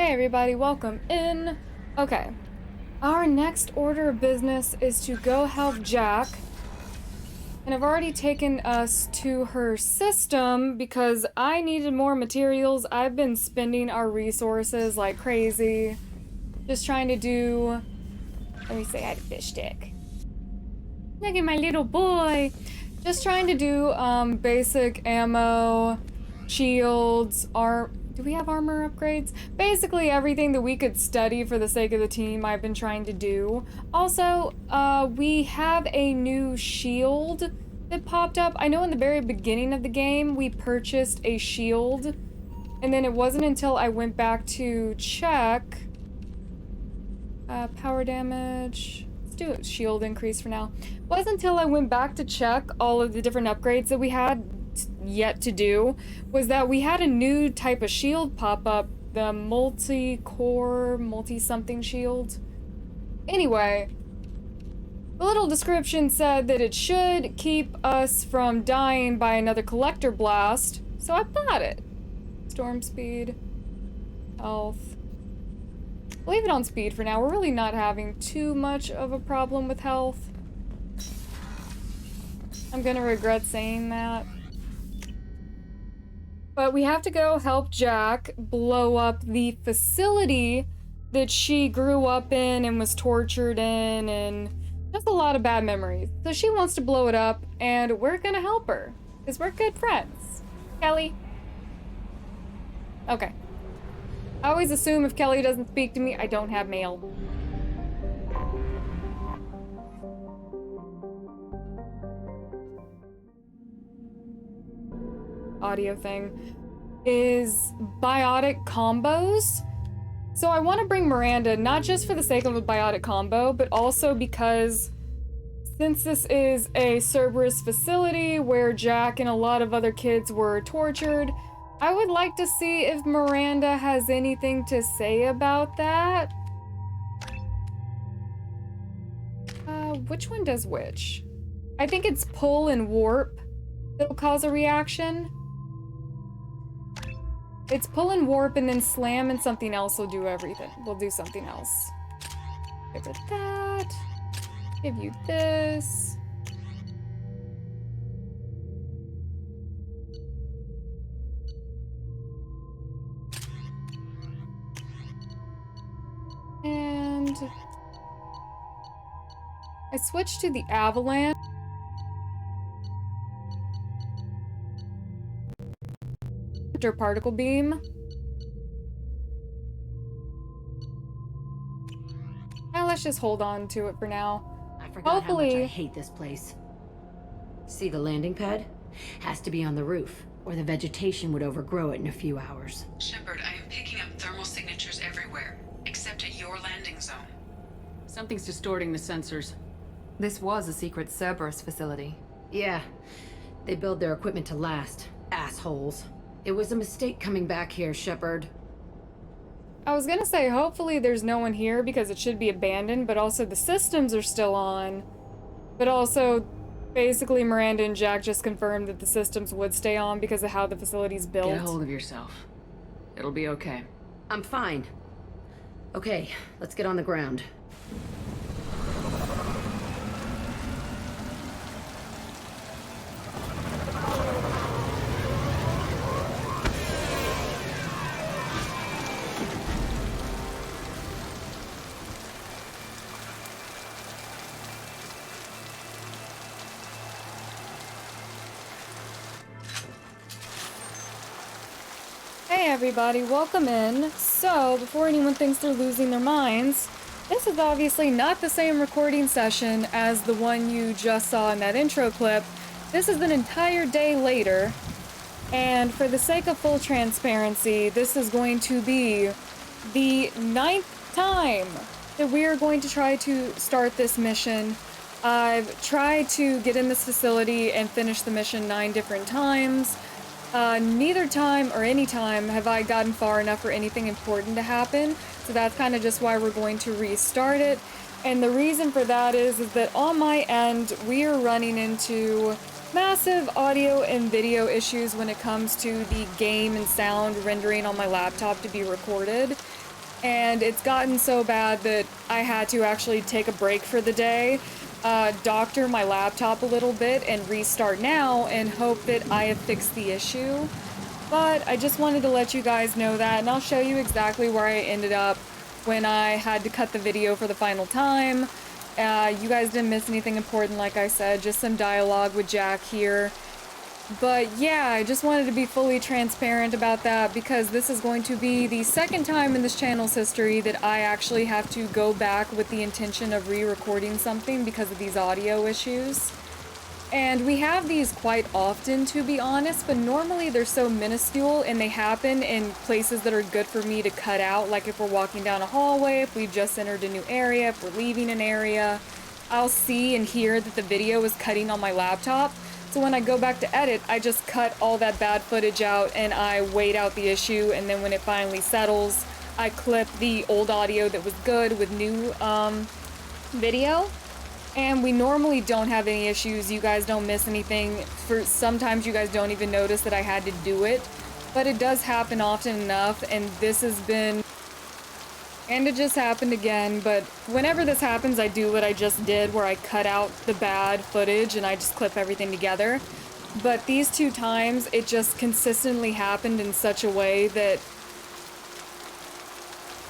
Hey everybody, welcome in. Okay, our next order of business is to go help Jack. And I've already taken us to her system because I needed more materials. I've been spending our resources like crazy. Just trying to do... Let me say hi to Fish Stick. Look at my little boy. Just trying to do basic ammo, shields, do we have armor upgrades? Basically everything that we could study for the sake of the team I've been trying to do. Also, we have a new shield that popped up. I know in the very beginning of the game we purchased a shield, and then it wasn't until I went back to check power damage. Let's do a shield increase for now. It wasn't until I went back to check all of the different upgrades that we had yet to do was that we had a new type of shield pop up, the multi-core, multi-something shield. Anyway, the little description said that it should keep us from dying by another collector blast, so I bought it. Storm speed, health. Leave it on speed for now. We're really not having too much of a problem with health. I'm gonna regret saying that. But we have to go help Jack blow up the facility that she grew up in and was tortured in, and just a lot of bad memories. So she wants to blow it up, and we're gonna help her, because we're good friends. Kelly? Okay. I always assume if Kelly doesn't speak to me, I don't have mail. Audio thing is biotic combos. So I want to bring Miranda, not just for the sake of a biotic combo, but also because since this is a Cerberus facility where Jack and a lot of other kids were tortured, I would like to see if Miranda has anything to say about that. Which one does which? I think it's pull and warp that'll cause a reaction. It's pull and warp, and then slam and something else will do everything. We'll do something else. Give it that. Give you this. And I switched to the avalanche. Particle beam. Now let's just hold on to it for now. I forgot how much I hate this place. See the landing pad? Has to be on the roof, or the vegetation would overgrow it in a few hours. Shepard, I am picking up thermal signatures everywhere, except at your landing zone. Something's distorting the sensors. This was a secret Cerberus facility. Yeah, they build their equipment to last. Assholes. It was a mistake coming back here, Shepard. I was gonna say, hopefully there's no one here because it should be abandoned, but also the systems are still on. But also, basically Miranda and Jack just confirmed that the systems would stay on because of how the facility's built. Get a hold of yourself. It'll be okay. I'm fine. Okay, let's get on the ground. Hey everybody, welcome in. So, before anyone thinks they're losing their minds, this is obviously not the same recording session as the one you just saw in that intro clip. This is an entire day later, and for the sake of full transparency, this is going to be the 9th time that we are going to try to start this mission. I've tried to get in this facility and finish the mission 9 different times. Neither time or any time have I gotten far enough for anything important to happen, so that's kind of just why we're going to restart it. And the reason for that is that on my end, we are running into massive audio and video issues when it comes to the game and sound rendering on my laptop to be recorded. and it's gotten so bad that I had to actually take a break for the day, doctor my laptop a little bit, and restart now and hope that I have fixed the issue. But I just wanted to let you guys know that, and I'll show you exactly where I ended up when I had to cut the video for the final time. You guys didn't miss anything important, like I said, just some dialogue with Jack here. But yeah, I just wanted to be fully transparent about that because this is going to be the second time in this channel's history that I actually have to go back with the intention of re-recording something because of these audio issues. And we have these quite often, to be honest, but normally they're so minuscule and they happen in places that are good for me to cut out, like if we're walking down a hallway, if we've just entered a new area, if we're leaving an area. I'll see and hear that the video is cutting on my laptop. So when I go back to edit, I just cut all that bad footage out and I wait out the issue, and then when it finally settles, I clip the old audio that was good with new video. And we normally don't have any issues. You guys don't miss anything. Sometimes you guys don't even notice that I had to do it, but it does happen often enough, and this has been... And it just happened again, but whenever this happens, I do what I just did, where I cut out the bad footage and I just clip everything together. But these two times, it just consistently happened in such a way that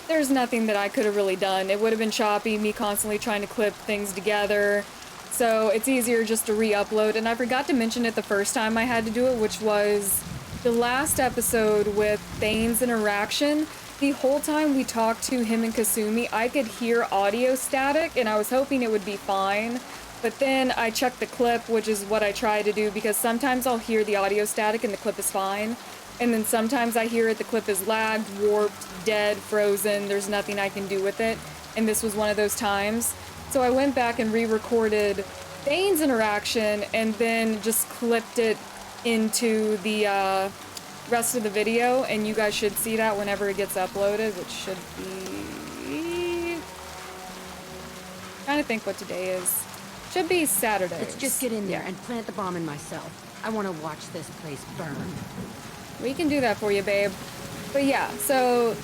there's nothing that I could have really done. It would have been choppy, me constantly trying to clip things together. So it's easier just to re-upload. And I forgot to mention it the first time I had to do it, which was the last episode with Thane's interaction. The whole time we talked to him and Kasumi, I could hear audio static, and I was hoping it would be fine. But then I checked the clip, which is what I try to do, because sometimes I'll hear the audio static and the clip is fine. And then sometimes I hear it, the clip is lagged, warped, dead, frozen, there's nothing I can do with it. And this was one of those times. So I went back and re-recorded Thane's interaction and then just clipped it into the rest of the video, and you guys should see that whenever it gets uploaded, which should be... Trying to think what today is. Should be Saturday. Let's just get in there and plant the bomb in myself. I want to watch this place burn. We can do that for you, babe. But yeah, so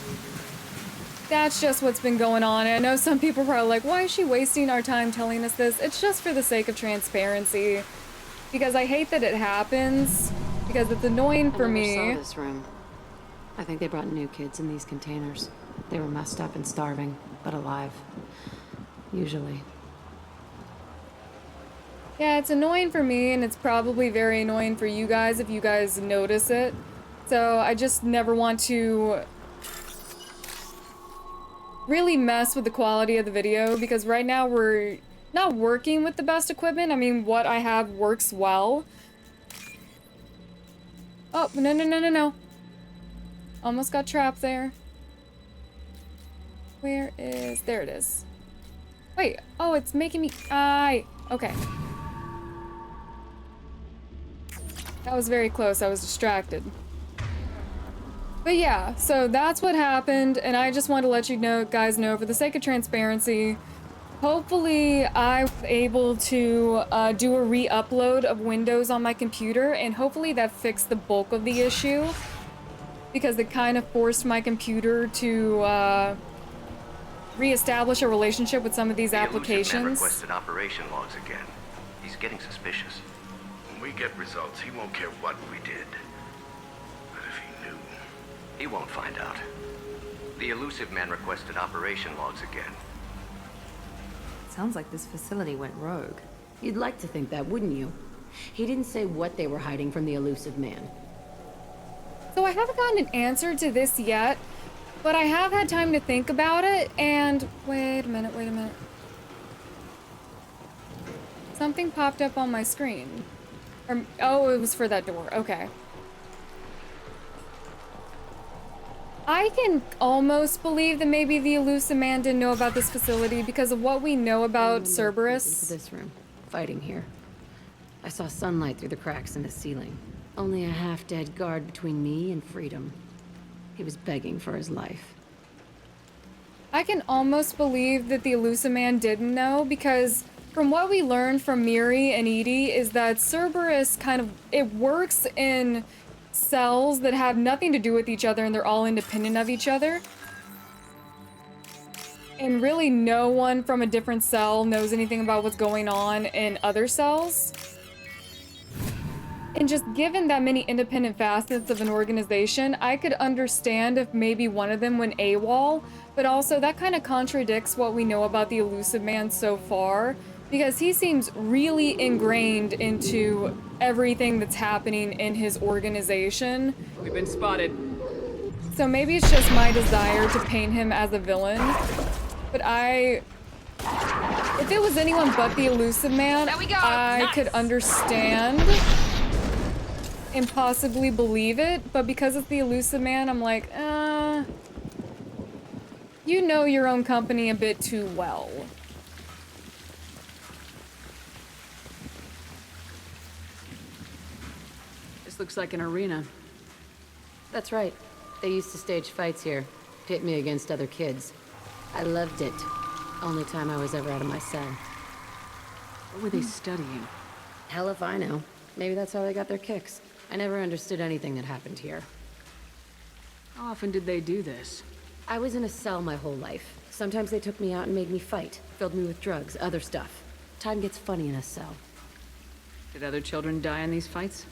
that's just what's been going on. I know some people are probably like, why is she wasting our time telling us this? It's just for the sake of transparency. Because I hate that it happens. Because it's annoying for me. I never saw this room. I think they brought new kids in these containers. They were messed up and starving, but alive. Usually. Yeah, it's annoying for me, and it's probably very annoying for you guys if you guys notice it. So I just never want to really mess with the quality of the video, because right now we're not working with the best equipment. I mean, what I have works well. Oh, no, no, no, no, no. Almost got trapped there. Where is... There it is. Wait. Oh, it's making me... Okay. That was very close. I was distracted. But yeah, so that's what happened, and I just want to let you know, guys know, for the sake of transparency, hopefully I was able to do a re-upload of Windows on my computer, and hopefully that fixed the bulk of the issue, because it kind of forced my computer to re-establish a relationship with some of these applications. The elusive man requested operation logs again. He's getting suspicious. When we get results, he won't care what we did. But if he knew... He won't find out. The elusive man requested operation logs again. Sounds like this facility went rogue. You'd like to think that, wouldn't you? He didn't say what they were hiding from the elusive man. So I haven't gotten an answer to this yet, but I have had time to think about it, and... Wait a minute, wait a minute. Something popped up on my screen. Oh, it was for that door. Okay. I can almost believe that maybe the elusive man didn't know about this facility because of what we know about Cerberus. Into this room, fighting here. I saw sunlight through the cracks in the ceiling. Only a half-dead guard between me and freedom. He was begging for his life. I can almost believe that the elusive man didn't know, because from what we learned from Miri and Edie is that Cerberus it works in cells that have nothing to do with each other, and they're all independent of each other. And really no one from a different cell knows anything about what's going on in other cells. And just given that many independent facets of an organization, I could understand if maybe one of them went AWOL, but also that kind of contradicts what we know about the Elusive Man so far, because he seems really ingrained into everything that's happening in his organization. We've been spotted. So maybe it's just my desire to paint him as a villain, but if it was anyone but the Elusive Man, I could understand and possibly believe it, but because it's the Elusive Man, I'm like, you know your own company a bit too well. This looks like an arena. That's right. They used to stage fights here, pit me against other kids. I loved it. Only time I was ever out of my cell. What were they studying? Hell if I know. Maybe that's how they got their kicks. I never understood anything that happened here. How often did they do this? I was in a cell my whole life. Sometimes they took me out and made me fight, filled me with drugs, other stuff. Time gets funny in a cell. Did other children die in these fights?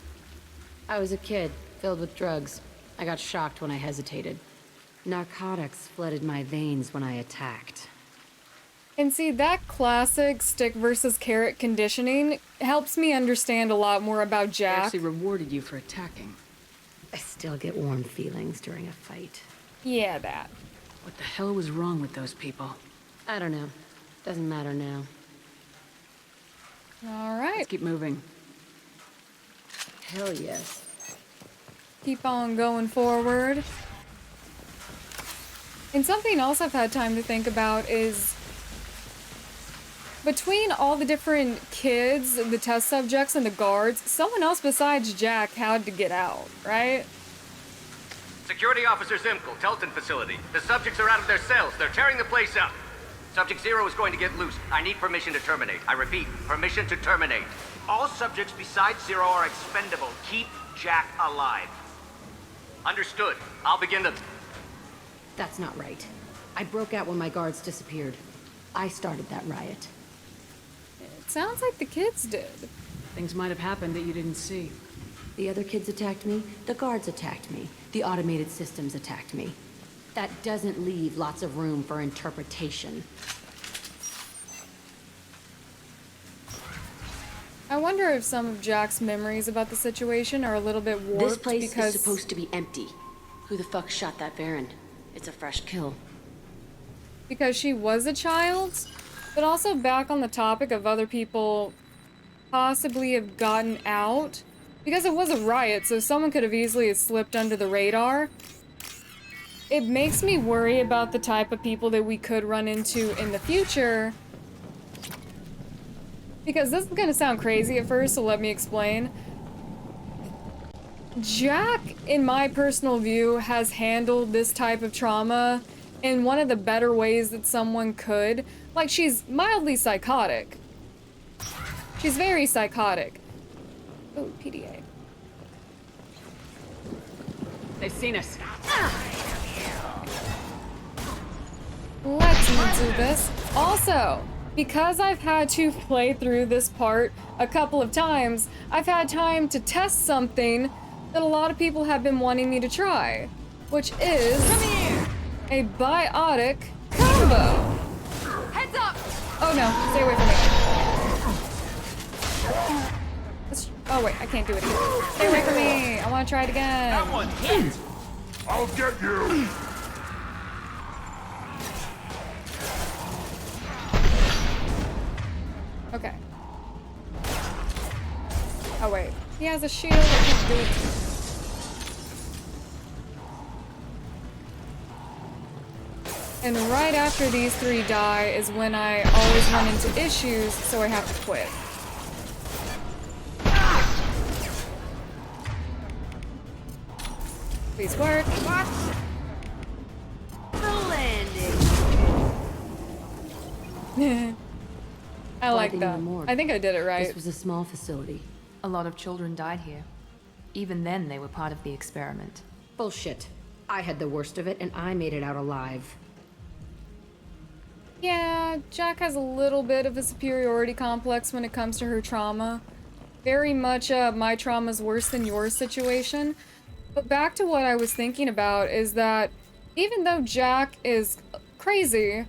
I was a kid, filled with drugs. I got shocked when I hesitated. Narcotics flooded my veins when I attacked. And see, that classic stick versus carrot conditioning helps me understand a lot more about They Jack. actually rewarded you for attacking. I still get warm feelings during a fight. Yeah, that. What the hell was wrong with those people? I don't know. Doesn't matter now. All right. Let's keep moving. Hell yes. Keep on going forward. And something else I've had time to think about is between all the different kids, the test subjects, and the guards, someone else besides Jack had to get out, right? Security Officer Zimkel, Telton facility. The subjects are out of their cells. They're tearing the place up. Subject 0 is going to get loose. I need permission to terminate. I repeat, permission to terminate. All subjects besides 0 are expendable. Keep Jack alive. Understood. I'll begin the... That's not right. I broke out when my guards disappeared. I started that riot. It sounds like the kids did. Things might have happened that you didn't see. The other kids attacked me, the guards attacked me, the automated systems attacked me. That doesn't leave lots of room for interpretation. I wonder if some of Jack's memories about the situation are a little bit warped This place because is supposed to be empty. Who the fuck shot that Baron? It's a fresh kill. she was a child, but also back on the topic of other people possibly have gotten out, because it was a riot, so someone could have easily slipped under the radar. It makes me worry about the type of people that we could run into in the future. Because this is gonna sound crazy at first, so let me explain. Jack, in my personal view, has handled this type of trauma in one of the better ways that someone could. Like, she's mildly psychotic. She's very psychotic. Oh, PDA. They've seen us. Let's do this. Also, because I've had to play through this part a couple of times, I've had time to test something that a lot of people have been wanting me to try, which is a biotic combo. Heads up! Oh no, stay away from me. Oh wait, I can't do it again. Stay away from me. I want to try it again. That one hit! I'll get you! Okay. Oh wait, he has a shield. I can't do it. And right after these three die is when I always run into issues, so I have to quit. Please work. The landing. I like Finding that. the morgue. I think I did it right. This was a small facility. A lot of children died here. Even then, they were part of the experiment. Bullshit. I had the worst of it, and I made it out alive. Yeah, Jack has a little bit of a superiority complex when it comes to her trauma. Very much my trauma's worse than yours situation. But back to what I was thinking about is that even though Jack is crazy,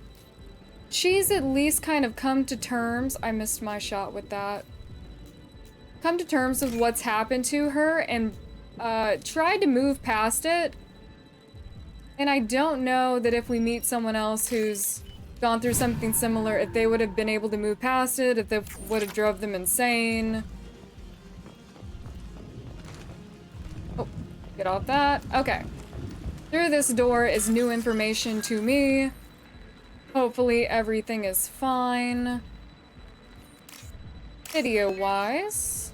she's at least kind of come to terms. I missed my shot with that. Come to terms with what's happened to her and tried to move past it. And I don't know that if we meet someone else who's gone through something similar, if they would have been able to move past it, if they would have drove them insane. Oh, get off that. Okay. Through this door is new information to me. Hopefully everything is fine. Video-wise.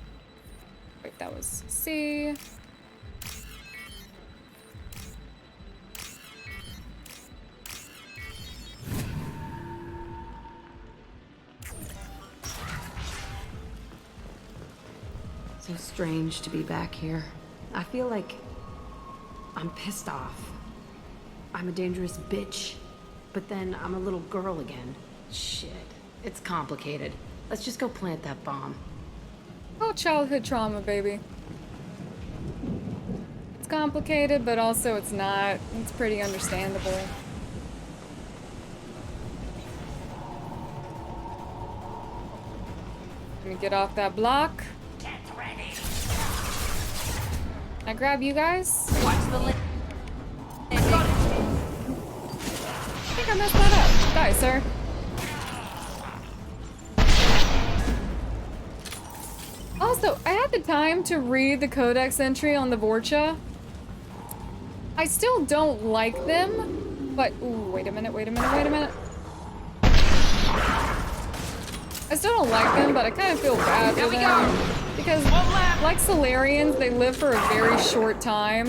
Wait, that was C. So strange to be back here. I feel like I'm pissed off. I'm a dangerous bitch, but then I'm a little girl again. Shit, it's complicated. Let's just go plant that bomb. Oh, childhood trauma, baby. It's complicated, but also it's not. It's pretty understandable. Let me get off that block. Can I grab you guys? Watch the lid. I think I messed that up. Die, sir. Also, I had the time to read the codex entry on the Vorcha. I still don't like them, but ooh, wait a minute. I still don't like them, but I kind of feel bad for them. Because, like Solarians, they live for a very short time.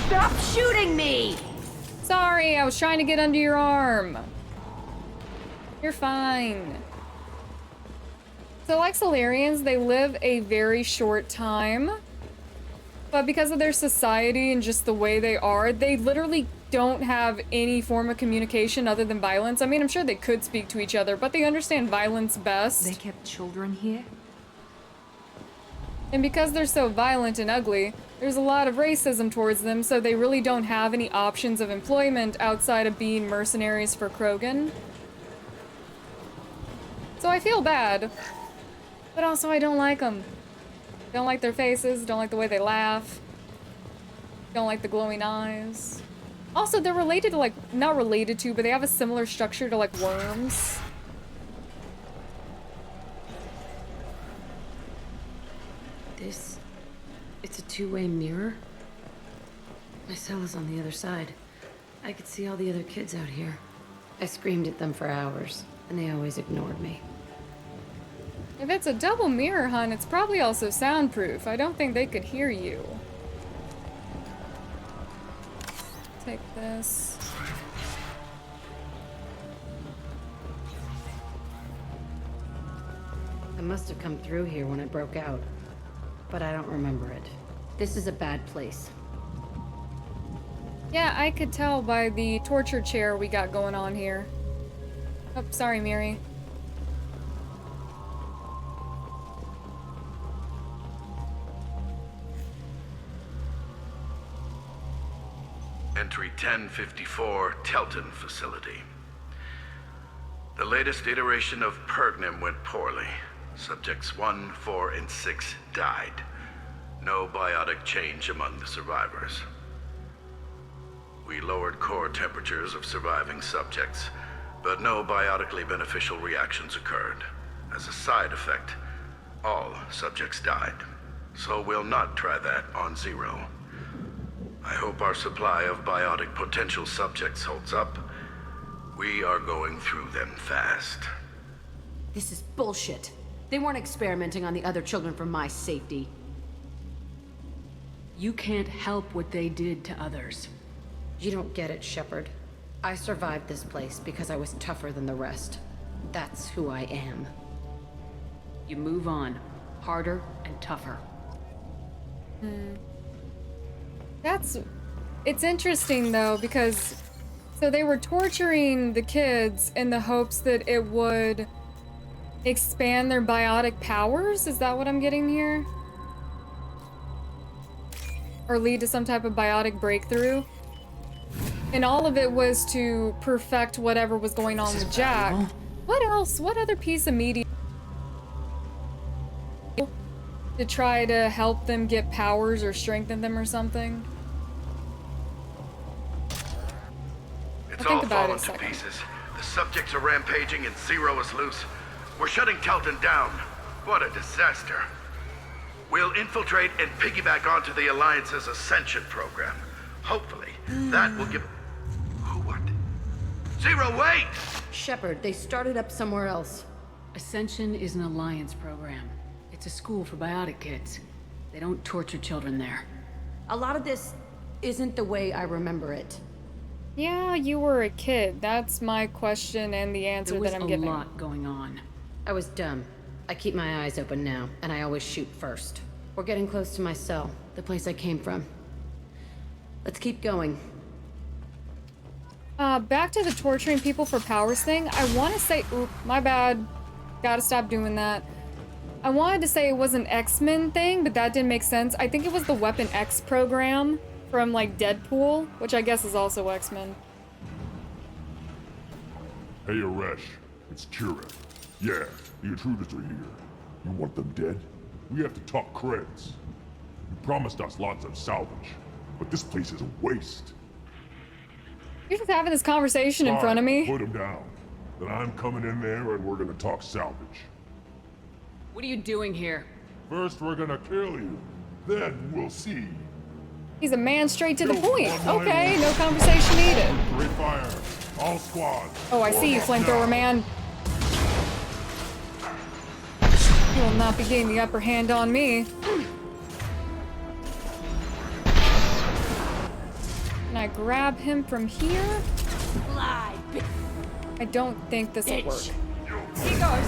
Stop shooting me! Sorry, I was trying to get under your arm. You're fine. So like Solarians, they live a very short time. But because of their society and just the way they are, they literally don't have any form of communication other than violence. I mean, I'm sure they could speak to each other, but they understand violence best. They kept children here? And because they're so violent and ugly, there's a lot of racism towards them, so they really don't have any options of employment outside of being mercenaries for Krogan. So I feel bad, but also I don't like them. Don't like their faces, don't like the way they laugh, don't like the glowing eyes. Also, they're related to, like, not related to, but they have a similar structure to, like, worms. It's a two-way mirror? My cell is on the other side. I could see all the other kids out here. I screamed at them for hours, and they always ignored me. If it's a double mirror, hun, it's probably also soundproof. I don't think they could hear you. Take this. I must have come through here when it broke out, but I don't remember it. This is a bad place. Yeah, I could tell by the torture chair we got going on here. Oh, sorry, Miri. Entry 1054, Telton Facility. The latest iteration of Pergnim went poorly. Subjects 1, 4, and 6 died. No biotic change among the survivors. We lowered core temperatures of surviving subjects, but no biotically beneficial reactions occurred. As a side effect, all subjects died. So we'll not try that on Zero. I hope our supply of biotic potential subjects holds up. We are going through them fast. This is bullshit. They weren't experimenting on the other children for my safety. You can't help what they did to others. You don't get it, Shepard. I survived this place because I was tougher than the rest. That's who I am. You move on. Harder and tougher. It's interesting though, because So they were torturing the kids in the hopes that it would expand their biotic powers? Is that what I'm getting here? Or lead to some type of biotic breakthrough? And all of it was to perfect whatever was going on with Jack. What else? What other piece of media to try to help them get powers or strengthen them or something? It's think all about it fallen a to second. pieces. The subjects are rampaging and Zero is loose. We're shutting Telton down. What a disaster. We'll infiltrate and piggyback onto the Alliance's Ascension program. Hopefully, that will give... Who, what? Zero, wait! Shepard, they started up somewhere else. Ascension is an alliance program. It's a school for biotic kids. They don't torture children there. A lot of this isn't the way I remember it. Yeah, you were a kid. That's my question and the answer There was that I'm a giving. lot going on. I was dumb. I keep my eyes open now, and I always shoot first. We're getting close to my cell, the place I came from. Let's keep going. Back to the torturing people for powers thing. I want to say, oop, my bad. Gotta stop doing that. I wanted to say it was an X-Men thing, but that didn't make sense. I think it was the Weapon X program from, like, Deadpool, which I guess is also X-Men. Hey, Aresh. It's Kira. Yeah, the intruders are here. You want them dead? We have to talk creds. You promised us lots of salvage, but this place is a waste. You're just having this conversation in front of me. Put them down. Then I'm coming in there and we're gonna talk salvage. What are you doing here? First, we're gonna kill you. Then we'll see. He's a man straight to the Go point. on, Okay, Mule. no conversation needed. Great fire. All squads. Oh, I see you, Form up flamethrower now. man. You will not be getting the upper hand on me. Can I grab him from here? I don't think this will work. Here goes.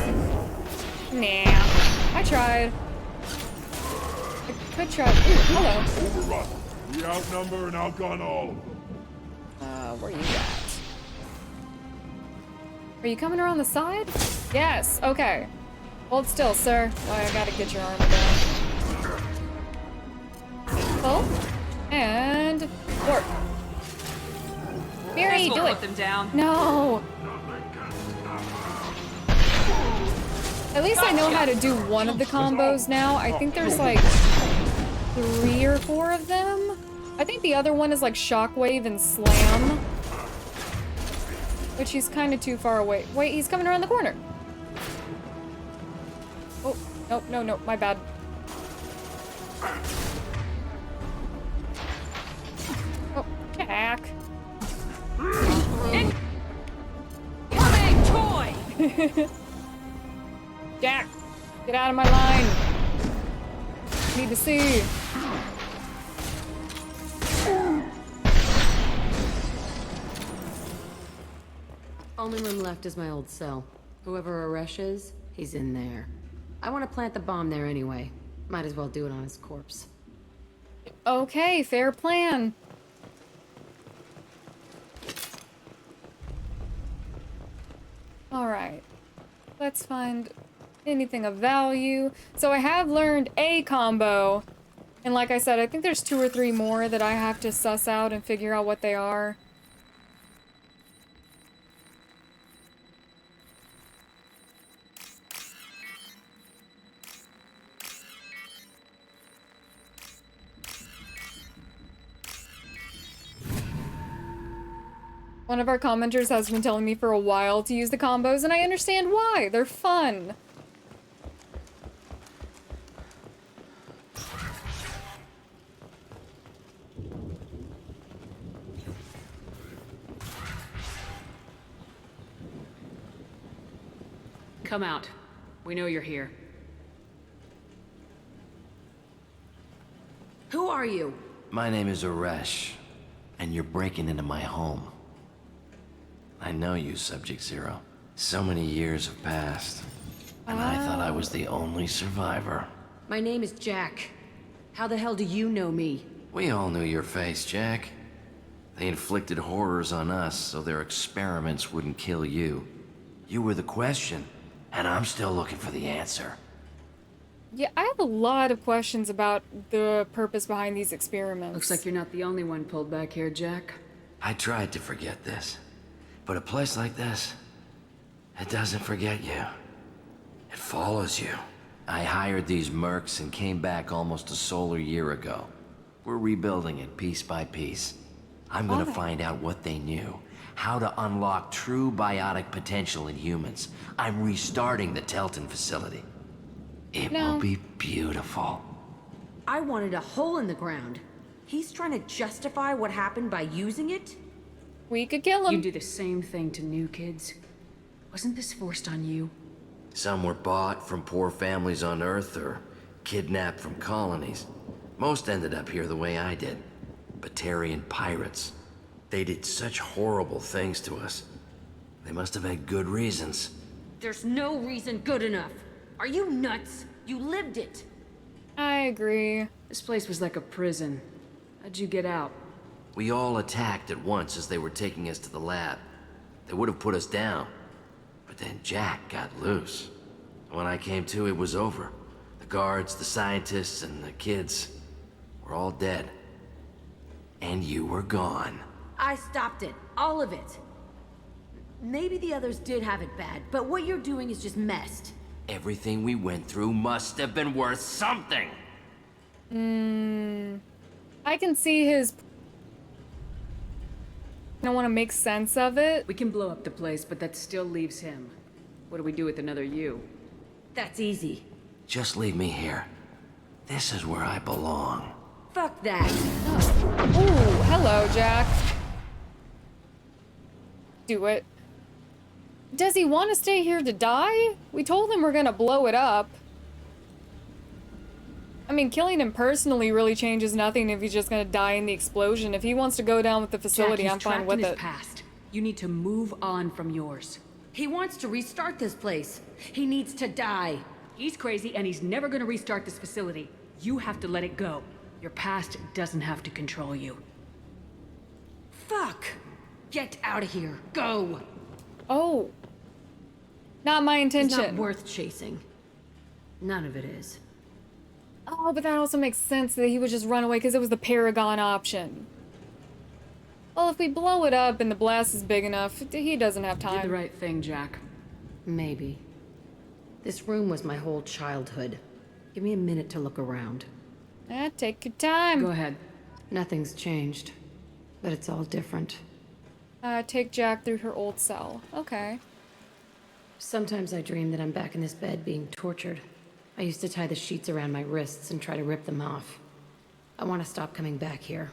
Nah, I tried. I could try. Ooh, hello. Overrun. We outnumber and outgun all of them. Where you at? Are you coming around the side? Yes, okay. Hold still, sir. Oh, I gotta get your armor down. Oh, and work. Mary, This will do it. put them down. No. At least I know how to do one of the combos now. I think there's like 3 or 4 of them. I think the other one is like shockwave and slam. Which he's kind of too far away. Wait, he's coming around the corner. Oh, nope, no, no, my bad. Oh, Jack. Incoming toy! Jack, get out of my line. Need to see. Only room left is my old cell. Whoever Aresh is, he's in there. I want to plant the bomb there anyway. Might as well do it on his corpse. Okay, fair plan. Alright. Let's find anything of value. So I have learned a combo. And like I said, I think there's 2 or 3 more that I have to suss out and figure out what they are. One of our commenters has been telling me for a while to use the combos, and I understand why. They're fun. Come out. We know you're here. Who are you? My name is Aresh, and you're breaking into my home. I know you, Subject Zero. So many years have passed, and I thought I was the only survivor. My name is Jack. How the hell do you know me? We all knew your face, Jack. They inflicted horrors on us so their experiments wouldn't kill you. You were the question, and I'm still looking for the answer. Yeah, I have a lot of questions about the purpose behind these experiments. Looks like you're not the only one pulled back here, Jack. I tried to forget this, but a place like this, it doesn't forget you. It follows you. I hired these mercs and came back almost a solar year ago. We're rebuilding it piece by piece. I'm gonna find out what they knew, how to unlock true biotic potential in humans. I'm restarting the Telton facility. It will be beautiful. I wanted a hole in the ground. He's trying to justify what happened by using it? We could kill him. You do the same thing to new kids. Wasn't this forced on you? Some were bought from poor families on Earth or kidnapped from colonies. Most ended up here the way I did. Batarian pirates. They did such horrible things to us. They must have had good reasons. There's no reason good enough. Are you nuts? You lived it. I agree. This place was like a prison. How'd you get out? We all attacked at once as they were taking us to the lab. They would have put us down. But then Jack got loose. When I came to, it was over. The guards, the scientists, and the kids were all dead. And you were gone. I stopped it. All of it. Maybe the others did have it bad, but what you're doing is just messed. Everything we went through must have been worth something. I can see his... I don't want to make sense of it. We can blow up the place, but that still leaves him. What do we do with another you? That's easy. Just leave me here. This is where I belong. Fuck that. Ooh, hello, Jack. Do it. Does he want to stay here to die? We told him we're gonna blow it up. I mean, killing him personally really changes nothing if he's just gonna die in the explosion. If he wants to go down with the facility, Jack, I'm fine with in it. his past. You need to move on from yours. He wants to restart this place. He needs to die. He's crazy and he's never gonna restart this facility. You have to let it go. Your past doesn't have to control you. Fuck. Get out of here. Go. Oh. Not my It's intention. not worth chasing. None of it is. Oh, but that also makes sense that he would just run away because it was the Paragon option. Well, if we blow it up and the blast is big enough, he doesn't have Did the time. right thing, Jack. Maybe. This room was my whole childhood. Give me a minute to look around. Take your time. Go ahead. Nothing's changed, but it's all different. Take Jack through her old cell. Okay. Sometimes I dream that I'm back in this bed being tortured. I used to tie the sheets around my wrists and try to rip them off. I want to stop coming back here.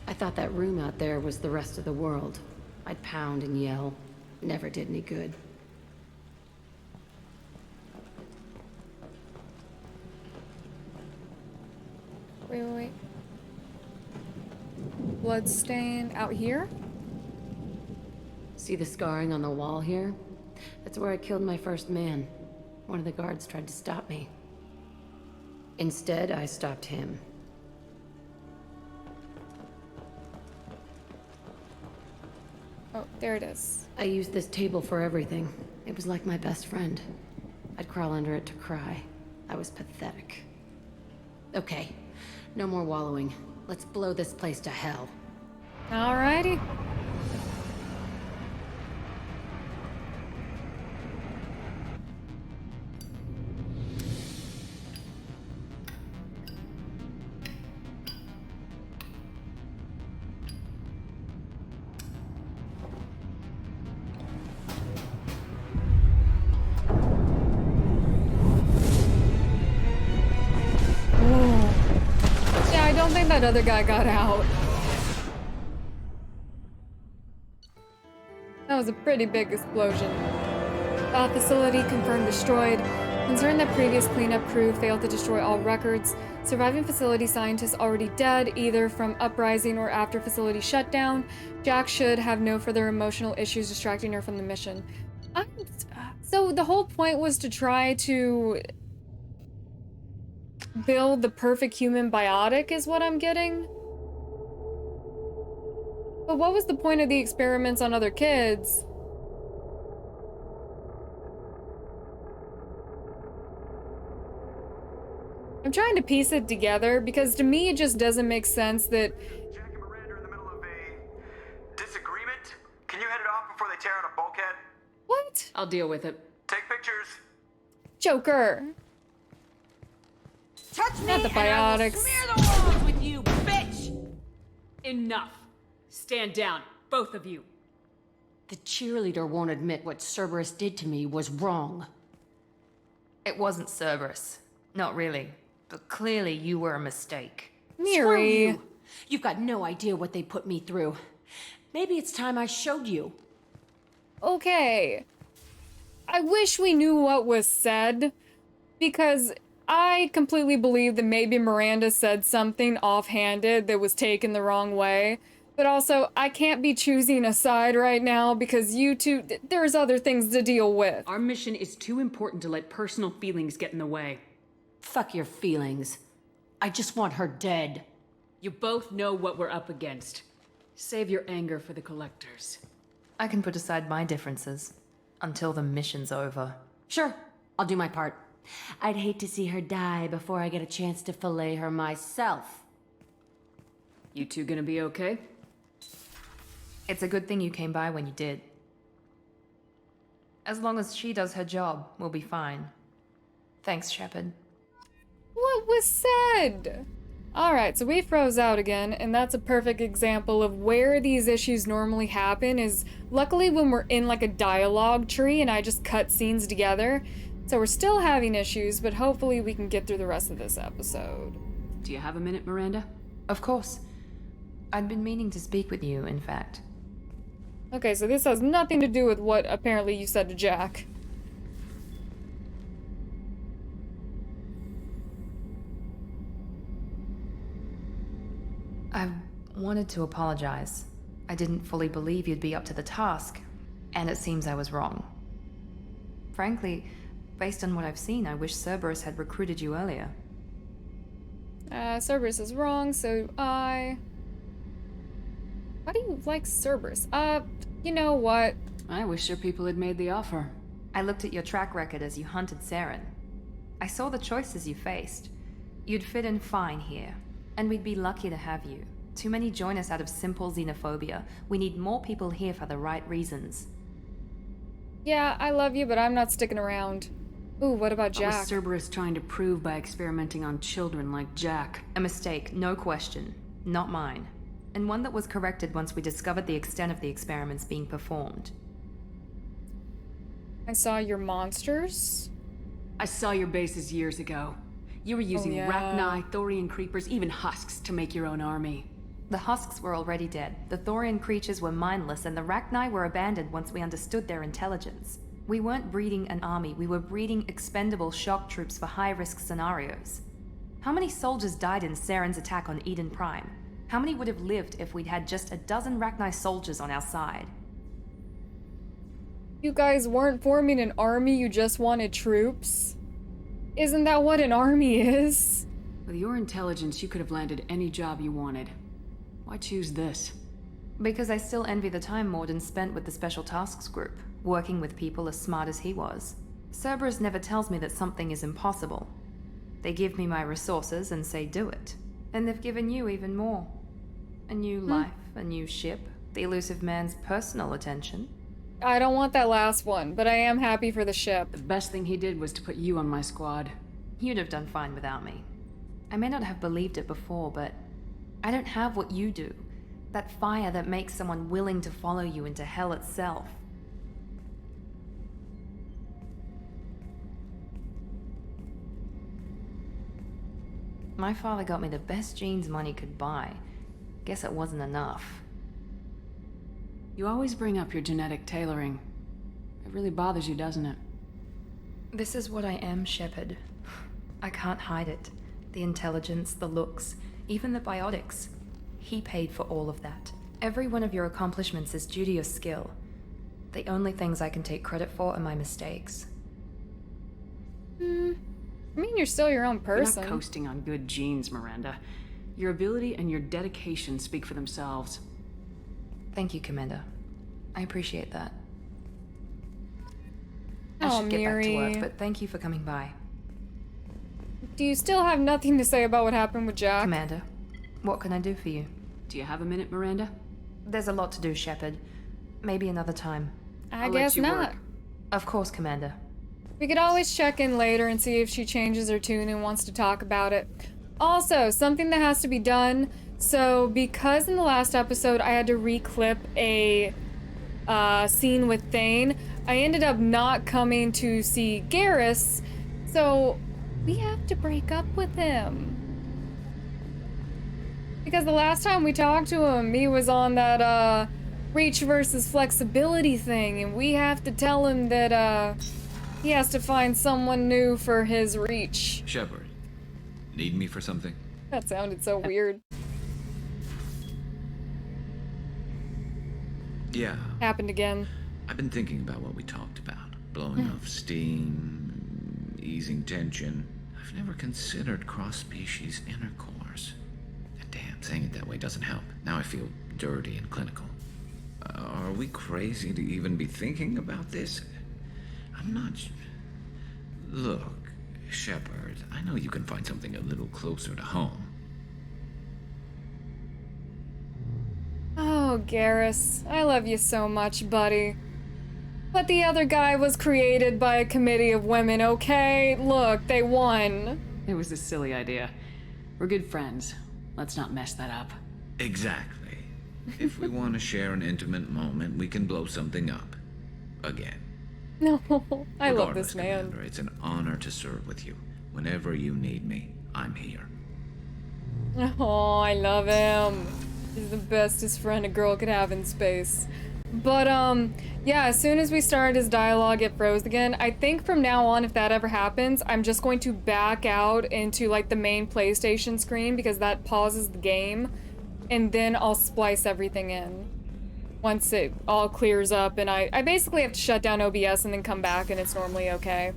I thought that room out there was the rest of the world. I'd pound and yell. Never did any good. Wait. Bloodstain out here? See the scarring on the wall here? That's where I killed my first man. One of the guards tried to stop me. Instead, I stopped him. Oh, there it is. I used this table for everything. It was like my best friend. I'd crawl under it to cry. I was pathetic. Okay, no more wallowing. Let's blow this place to hell. Alrighty. Yeah, I don't think that other guy got out. That was a pretty big explosion. Facility confirmed destroyed. Concerned that previous cleanup crew failed to destroy all records. Surviving facility scientists already dead, either from uprising or after facility shutdown. Jack should have no further emotional issues distracting her from the mission. So the whole point was to try to build the perfect human biotic is what I'm getting. But what was the point of the experiments on other kids? I'm trying to piece it together because to me it just doesn't make sense that... Jack and Miranda are in the middle of a disagreement. Can you head it off before they tear out a bulkhead? What? I'll deal with it. Take pictures. Joker. Touch me Not the and I will biotics. smear the walls with you, bitch! Enough. Stand down, both of you. The cheerleader won't admit what Cerberus did to me was wrong. It wasn't Cerberus. Not really. But clearly you were a mistake. Screw Miri. you. You've got no idea what they put me through. Maybe it's time I showed you. Okay. I wish we knew what was said, because I completely believe that maybe Miranda said something offhanded that was taken the wrong way. But also, I can't be choosing a side right now because you two, there's other things to deal with. Our mission is too important to let personal feelings get in the way. Fuck your feelings. I just want her dead. You both know what we're up against. Save your anger for the collectors. I can put aside my differences until the mission's over. Sure, I'll do my part. I'd hate to see her die before I get a chance to fillet her myself. You two gonna be okay? It's a good thing you came by when you did. As long as she does her job, we'll be fine. Thanks, Shepard. What was said? Alright, so we froze out again, and that's a perfect example of where these issues normally happen is luckily when we're in like a dialogue tree and I just cut scenes together. So we're still having issues, but hopefully we can get through the rest of this episode. Do you have a minute, Miranda? Of course. I'd been meaning to speak with you, in fact. Okay, so this has nothing to do with what apparently you said to Jack. I wanted to apologize. I didn't fully believe you'd be up to the task, and it seems I was wrong. Frankly, based on what I've seen, I wish Cerberus had recruited you earlier. Cerberus is wrong, so Why do you like Cerberus? You know what? I wish your people had made the offer. I looked at your track record as you hunted Saren. I saw the choices you faced. You'd fit in fine here, and we'd be lucky to have you. Too many join us out of simple xenophobia. We need more people here for the right reasons. Yeah, I love you, but I'm not sticking around. Ooh, what about What was Jack? Cerberus trying to prove by experimenting on children like Jack? A mistake, no question. Not mine. And one that was corrected once we discovered the extent of the experiments being performed. I saw your monsters. I saw your bases years ago. You were using yeah. Rachni, Thorian creepers, even husks to make your own army. The husks were already dead, the Thorian creatures were mindless, and the Rachni were abandoned once we understood their intelligence. We weren't breeding an army, we were breeding expendable shock troops for high-risk scenarios. How many soldiers died in Saren's attack on Eden Prime? How many would have lived if we'd had just a dozen Rachni soldiers on our side? You guys weren't forming an army, you just wanted troops? Isn't that what an army is? With your intelligence, you could have landed any job you wanted. Why choose this? Because I still envy the time Morden spent with the Special Tasks Group, working with people as smart as he was. Cerberus never tells me that something is impossible. They give me my resources and say do it. And they've given you even more. A new life, a new ship, the elusive man's personal attention. I don't want that last one, but I am happy for the ship. The best thing he did was to put you on my squad. You'd have done fine without me. I may not have believed it before, but I don't have what you do. That fire that makes someone willing to follow you into hell itself. My father got me the best jeans money could buy. Guess it wasn't enough. You always bring up your genetic tailoring. It really bothers you, doesn't it? This is what I am, Shepard. I can't hide it. The intelligence, the looks, even the biotics. He paid for all of that. Every one of your accomplishments is due to your skill. The only things I can take credit for are my mistakes. I mean, you're still your own You're person. not coasting on good genes, Miranda. Your ability and your dedication speak for themselves. Thank you, Commander. I appreciate that. I Oh, should get back to Miri. work, but thank you for coming by. Do you still have nothing to say about what happened with Jack? Commander, what can I do for you? Do you have a minute, Miranda? There's a lot to do, Shepard. Maybe another time. I I'll guess let you not. work. Of course, Commander. We could always check in later and see if she changes her tune and wants to talk about it. Also, something that has to be done. So, because in the last episode I had to reclip a scene with Thane, I ended up not coming to see Garrus, so we have to break up with him. Because the last time we talked to him, he was on that reach versus flexibility thing, and we have to tell him that he has to find someone new for his reach. Shepard, need me for something? That sounded so weird. Yeah. Happened again. I've been thinking about what we talked about. Blowing off steam, easing tension. I've never considered cross-species intercourse. And damn, saying it that way doesn't help. Now I feel dirty and clinical. Are we crazy to even be thinking about this? I'm not... Look, Shepard, I know you can find something a little closer to home. Oh, Garrus, I love you so much, buddy. But the other guy was created by a committee of women, okay? Look, they won. It was a silly idea. We're good friends. Let's not mess that up. Exactly. If we want to share an intimate moment, we can blow something up. Again. No, I love Regardless, this man. Commander, it's an honor to serve with you. Whenever you need me, I'm here. Oh, I love him. He's the bestest friend a girl could have in space. But, yeah, as soon as we started his dialogue, it froze again. I think from now on, if that ever happens, I'm just going to back out into, like, the main PlayStation screen because that pauses the game. And then I'll splice everything in. Once it all clears up, and I basically have to shut down OBS and then come back, and it's normally okay.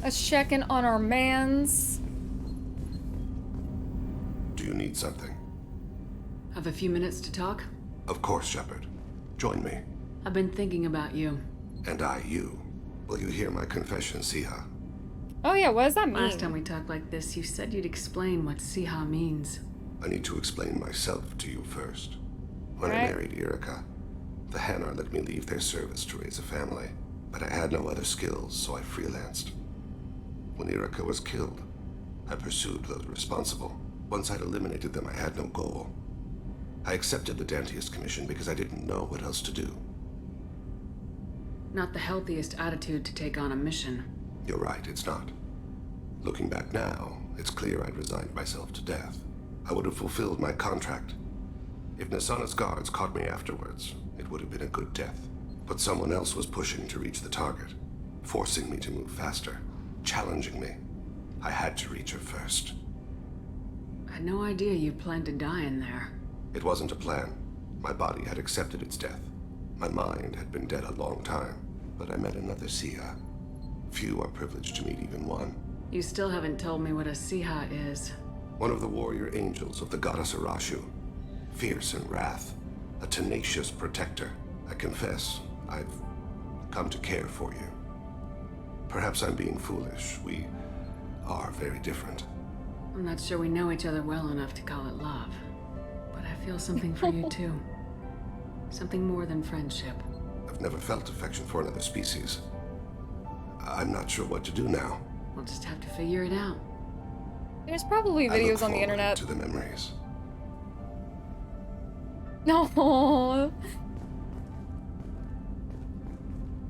Let's check in on our mans. Do you need something? Have a few minutes to talk? Of course, Shepard. Join me. I've been thinking about you. And I, you. Will you hear my confession, Siha? Oh yeah, what does that mean? Last time we talked like this, you said you'd explain what Siha means. I need to explain myself to you first. When I Right. married Irika, the Hanar let me leave their service to raise a family, but I had no other skills, so I freelanced. When Irika was killed, I pursued those responsible. Once I'd eliminated them, I had no goal. I accepted the Dantius Commission because I didn't know what else to do. Not the healthiest attitude to take on a mission. You're right, it's not. Looking back now, it's clear I'd resigned myself to death. I would have fulfilled my contract. If Nasana's guards caught me afterwards, it would have been a good death. But someone else was pushing to reach the target, forcing me to move faster, challenging me. I had to reach her first. I had no idea you planned to die in there. It wasn't a plan. My body had accepted its death. My mind had been dead a long time, but I met another Siha. Few are privileged to meet even one. You still haven't told me what a Siha is. One of the warrior angels of the goddess Arashu. Fierce in wrath, a tenacious protector. I confess, I've come to care for you. Perhaps I'm being foolish. We are very different. I'm not sure we know each other well enough to call it love. But I feel something for you too. Something more than friendship. I've never felt affection for another species. I'm not sure what to do now. We'll just have to figure it out. There's probably I look videos on the forward internet. to the memories. No.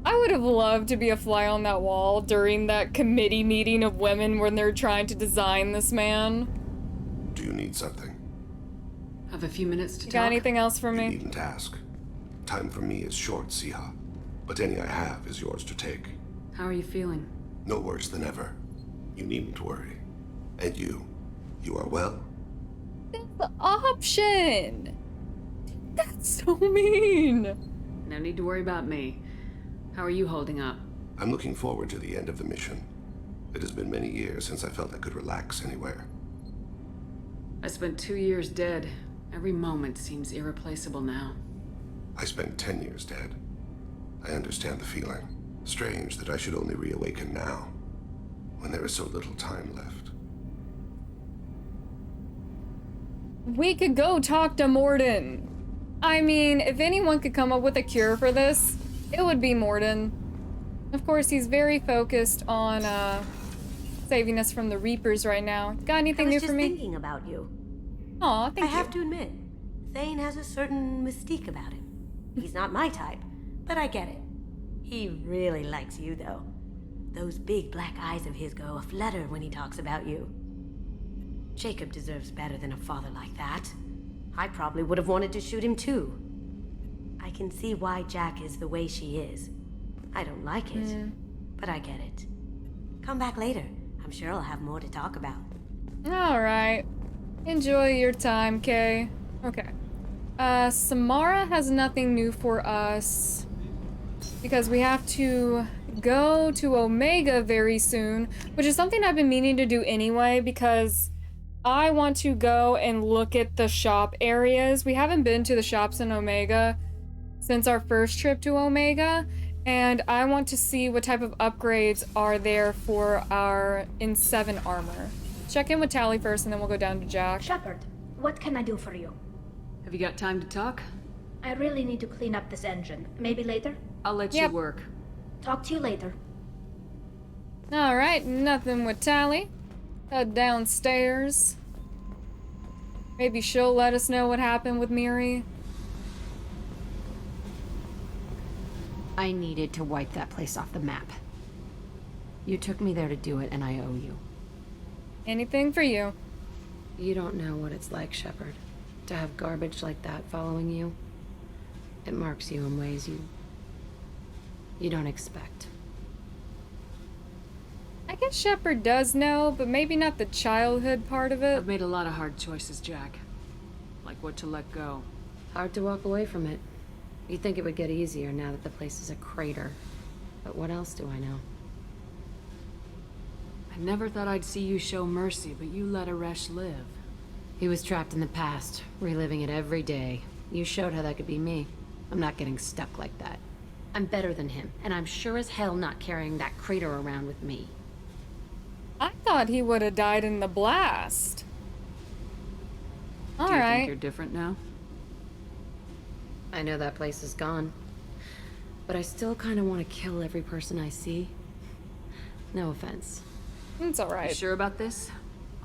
I would have loved to be a fly on that wall during that committee meeting of women when they're trying to design this man. Do you need something? Have a few minutes to You talk? got anything else for You me? needn't ask. Time for me is short, Siha. But any I have is yours to take. How are you feeling? No worse than ever. You needn't worry. And you are well? That's the option. That's so mean. No need to worry about me. How are you holding up? I'm looking forward to the end of the mission. It has been many years since I felt I could relax anywhere. I spent 2 years dead. Every moment seems irreplaceable now. I spent 10 years dead. I understand the feeling. Strange that I should only reawaken now, when there is so little time left. We could go talk to Morden. I mean, if anyone could come up with a cure for this, it would be Morden. Of course, he's very focused on saving us from the Reapers right now. Got anything new for me? I was just thinking about you. Aw, thank you. I have to admit, Thane has a certain mystique about him. He's not my type, but I get it. He really likes you, though. Those big black eyes of his go aflutter when he talks about you. Jacob deserves better than a father like that. I probably would have wanted to shoot him too. I can see why Jack is the way she is. I don't like it, but I get it. Come back later. I'm sure I'll have more to talk about. Alright. Enjoy your time, Kay. Okay. Samara has nothing new for us because we have to go to Omega very soon, which is something I've been meaning to do anyway because I want to go and look at the shop areas. We haven't been to the shops in Omega since our first trip to Omega, and I want to see what type of upgrades are there for our N7 armor. Check in with Tally first, and then we'll go down to Jack. Shepard, what can I do for you? Have you got time to talk? I really need to clean up this engine. Maybe later? I'll let you work. Talk to you later. Alright, nothing with Tally. Head downstairs. Maybe she'll let us know what happened with Miri. I needed to wipe that place off the map. You took me there to do it, and I owe you. Anything for you. You don't know what it's like, Shepard. To have garbage like that following you. It marks you in ways you don't expect. I guess Shepard does know, but maybe not the childhood part of it. I've made a lot of hard choices, Jack. Like what to let go. Hard to walk away from it. You'd think it would get easier now that the place is a crater. But what else do I know? I never thought I'd see you show mercy, but you let Aresh live. He was trapped in the past, reliving it every day. You showed how that could be me. I'm not getting stuck like that. I'm better than him, and I'm sure as hell not carrying that crater around with me. I thought he would have died in the blast. Do you think you're different now? I know that place is gone. But I still kind of want to kill every person I see. No offense. It's alright. You sure about this?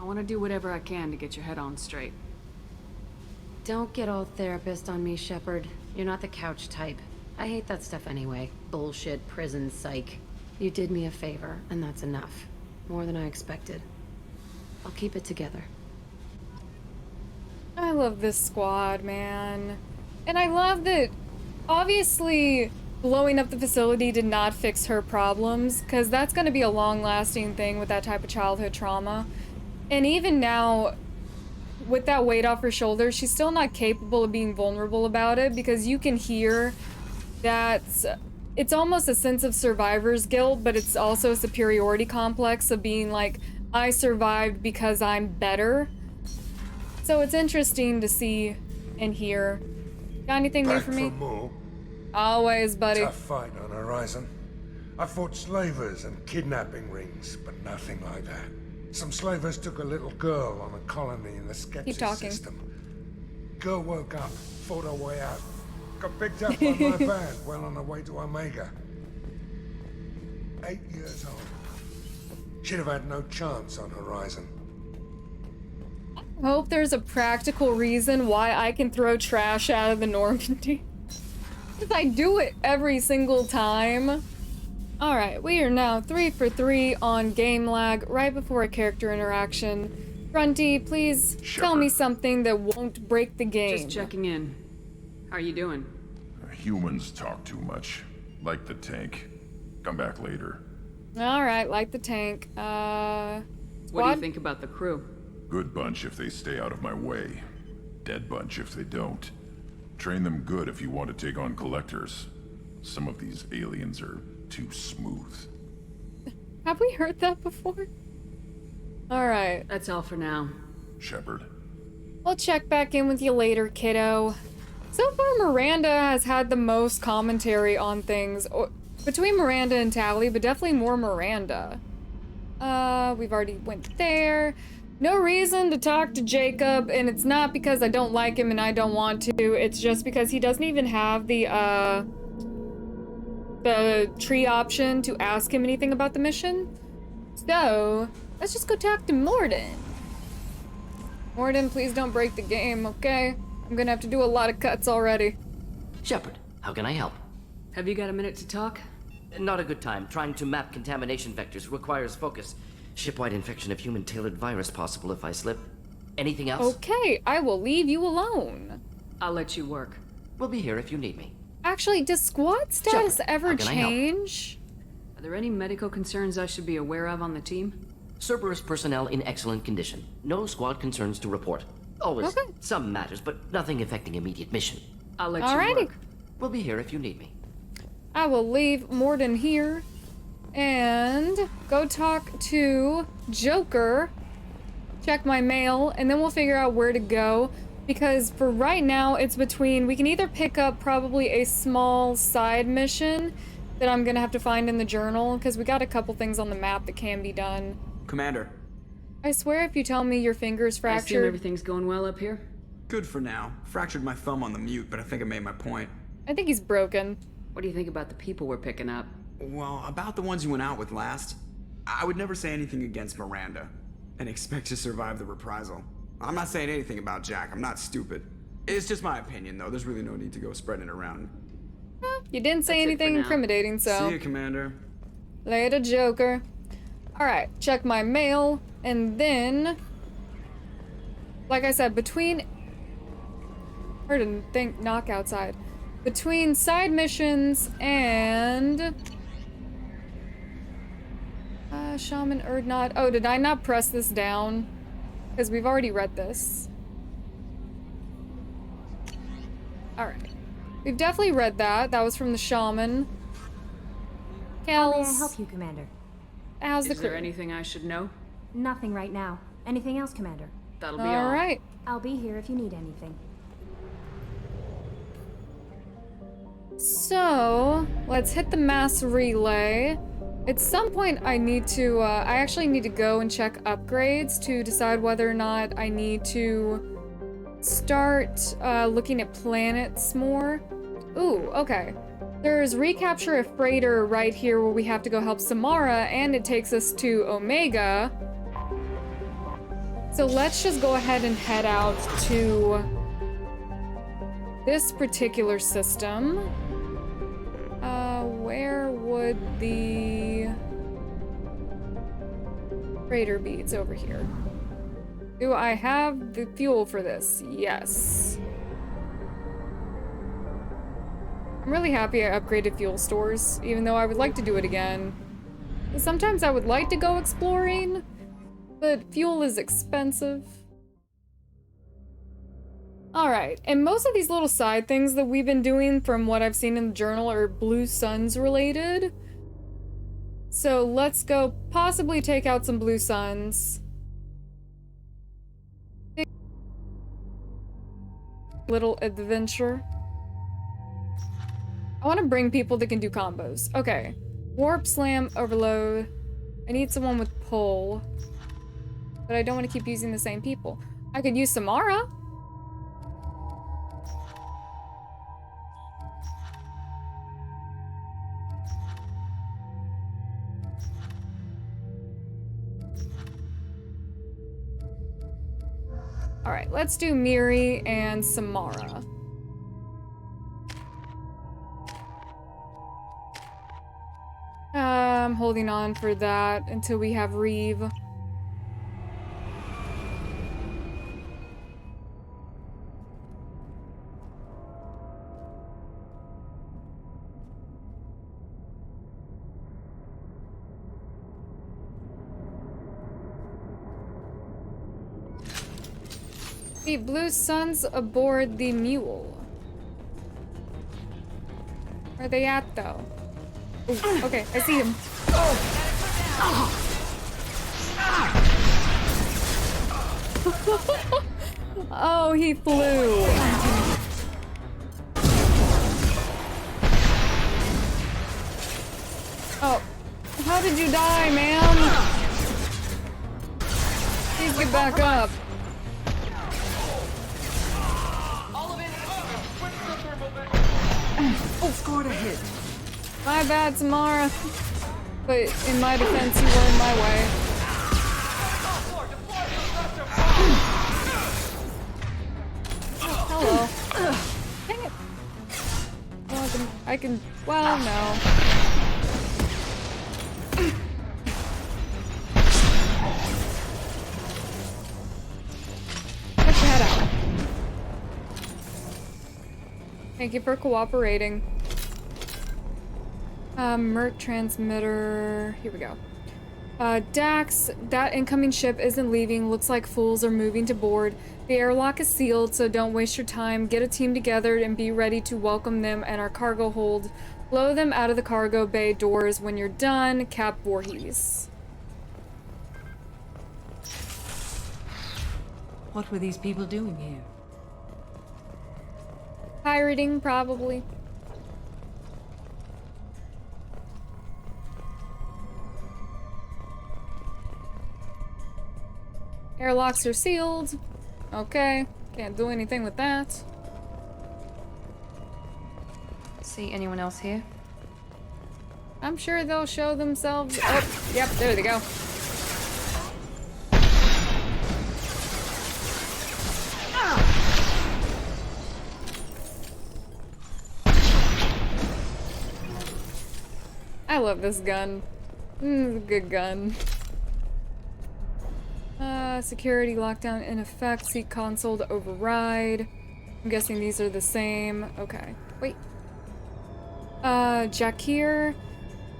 I want to do whatever I can to get your head on straight. Don't get all therapist on me, Shepard. You're not the couch type. I hate that stuff anyway. Bullshit, prison, psych. You did me a favor, and that's enough. More than I expected. I'll keep it together. I love this squad, man. And I love that, obviously, blowing up the facility did not fix her problems, because that's going to be a long-lasting thing with that type of childhood trauma. And even now, with that weight off her shoulders, she's still not capable of being vulnerable about it, because you can hear that it's almost a sense of survivor's guilt, but it's also a superiority complex of being like, I survived because I'm better. So it's interesting to see and hear. Got anything new for me? Mule. Always, buddy. Tough fight on Horizon. I fought slavers and kidnapping rings, but nothing like that. Some slavers took a little girl on a colony in the Skepsis system. Girl woke up, fought her way out. Got picked up by my band well on her way to Omega. 8 years old. She'd have had no chance on Horizon. I hope there's a practical reason why I can throw trash out of the Normandy. Because I do it every single time. Alright, we are now 3 for 3 on game lag right before a character interaction. Grunty, please tell me something that won't break the game. Just checking in. How are you doing? Humans talk too much. Like the tank. Come back later. Alright, like the tank. What do you think about the crew? Good bunch if they stay out of my way. Dead bunch if they don't. Train them good if you want to take on collectors. Some of these aliens are too smooth. Have we heard that before? Alright. That's all for now. Shepard. I'll check back in with you later, kiddo. So far, Miranda has had the most commentary on things. Between Miranda and Tally, but definitely more Miranda. We've already went there. No reason to talk to Jacob, and it's not because I don't like him and I don't want to. It's just because he doesn't even have the tree option to ask him anything about the mission. So, let's just go talk to Morden. Morden, please don't break the game, okay? I'm gonna have to do a lot of cuts already. Shepard, how can I help? Have you got a minute to talk? Not a good time. Trying to map contamination vectors requires focus. Shipwide infection of human-tailored virus possible if I slip. Anything else? Okay, I will leave you alone. I'll let you work. We'll be here if you need me. Actually, does squad status ever change? Are there any medical concerns I should be aware of on the team? Cerberus personnel in excellent condition. No squad concerns to report. Always some matters, but nothing affecting immediate mission. I'll let you work. We'll be here if you need me. I will leave Morden here and go talk to Joker, check my mail, and then we'll figure out where to go. Because for right now, it's between, we can either pick up probably a small side mission that I'm gonna have to find in the journal, because we got a couple things on the map that can be done. Commander. I swear if you tell me your finger's I fractured. assume everything's going well up here? Good for now. Fractured my thumb on the mute, but I think I made my point. I think he's broken. What do you think about the people we're picking up? Well, about the ones you went out with last, I would never say anything against Miranda and expect to survive the reprisal. I'm not saying anything about Jack. I'm not stupid. It's just my opinion, though. There's really no need to go spreading it around. You didn't say anything incriminating, so. See you, Commander. Later, Joker. Alright, check my mail, and then, like I said, between, heard a thing knock outside. Between side missions and, Shaman Erdnot. Oh, did I not press this down? Because we've already read this. Alright. We've definitely read that. That was from the Shaman. How may I help you, Commander? How's the Is there anything I should know? Nothing right now. Anything else, Commander? That'll be all. All right. I'll be here if you need anything. So, let's hit the mass relay. At some point I need to, I actually need to go and check upgrades to decide whether or not I need to start looking at planets more. Ooh, okay. There's recapture a freighter right here where we have to go help Samara, and it takes us to Omega. So let's just go ahead and head out to this particular system. Where would the freighter be? It's over here. Do I have the fuel for this? Yes. I'm really happy I upgraded fuel stores, even though I would like to do it again. Sometimes I would like to go exploring, but fuel is expensive. Alright, and most of these little side things that we've been doing from what I've seen in the journal are Blue Suns related. So let's go possibly take out some Blue Suns. Little adventure. I want to bring people that can do combos. Okay. Warp, Slam, Overload. I need someone with Pull. But I don't want to keep using the same people. I could use Samara. Alright, let's do Miri and Samara. I'm holding on for that until we have Reeve. The Blue Suns aboard the Mule. Where are they at, though? Ooh, okay, I see him. Oh, he flew. Oh, how did you die, man? Please get back up. Oh, scored a hit. My bad, Samara. But in my defense, you were in my way. Oh, hello. Dang it. Well, I can, well, no. Check your head out. Thank you for cooperating. Mert transmitter. Here we go. Dax, that incoming ship isn't leaving. Looks like fools are moving to board. The airlock is sealed, so don't waste your time. Get a team together and be ready to welcome them at our cargo hold. Blow them out of the cargo bay doors when you're done. Cap Voorhees. What were these people doing here? Pirating, probably. Airlocks are sealed. Okay, can't do anything with that. See anyone else here? I'm sure they'll show themselves. Oh, yep, there they go. I love this gun. It's a good gun. Security lockdown in effect. Seat console to override. I'm guessing these are the same. Okay. Wait. Jakir,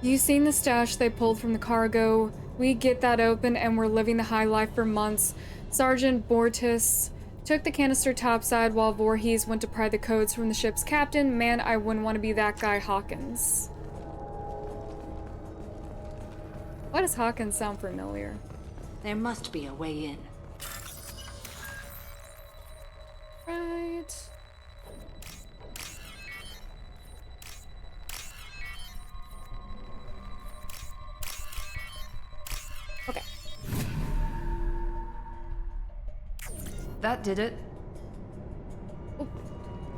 you seen the stash they pulled from the cargo? We get that open and we're living the high life for months. Sergeant Bortis took the canister topside while Voorhees went to pry the codes from the ship's captain. Man, I wouldn't want to be that guy, Hawkins. Why does Hawkins sound familiar? There must be a way in. Right. Okay. That did it. Oh.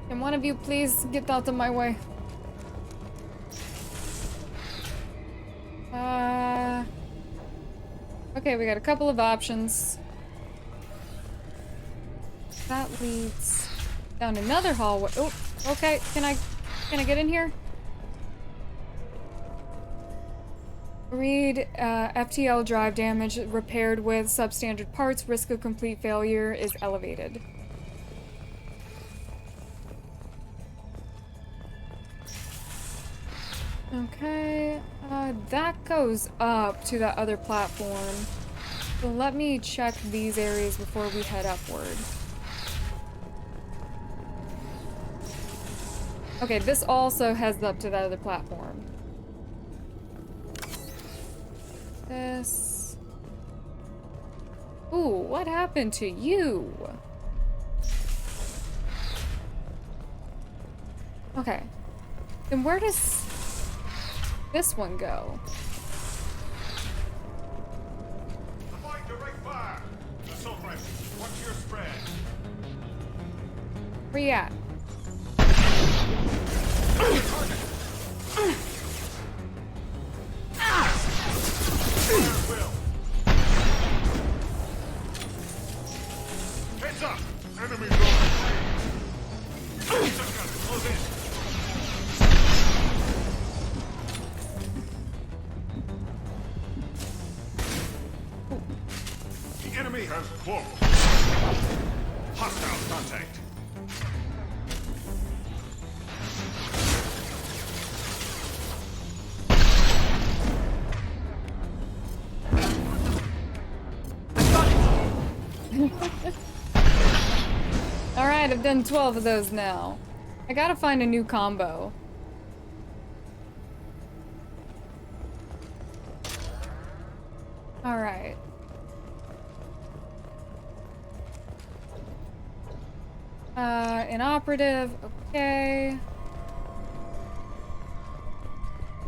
Can one of you please get out of my way? Okay, we got a couple of options. That leads down another hallway. Oh, okay. Can I get in here? Read, FTL drive damage repaired with substandard parts. Risk of complete failure is elevated. Okay, that goes up to that other platform. So let me check these areas before we head upward. Okay, this also heads up to that other platform. This... Ooh, what happened to you? Okay. Then where does this one go? Avoid direct fire! Assault rifle, watch your spread. Where you at? Heads up! Enemy going! Close in! The enemy has closed. Hostile contact. Alright, I've done 12 of those now. I gotta find a new combo. All right. Inoperative. Okay.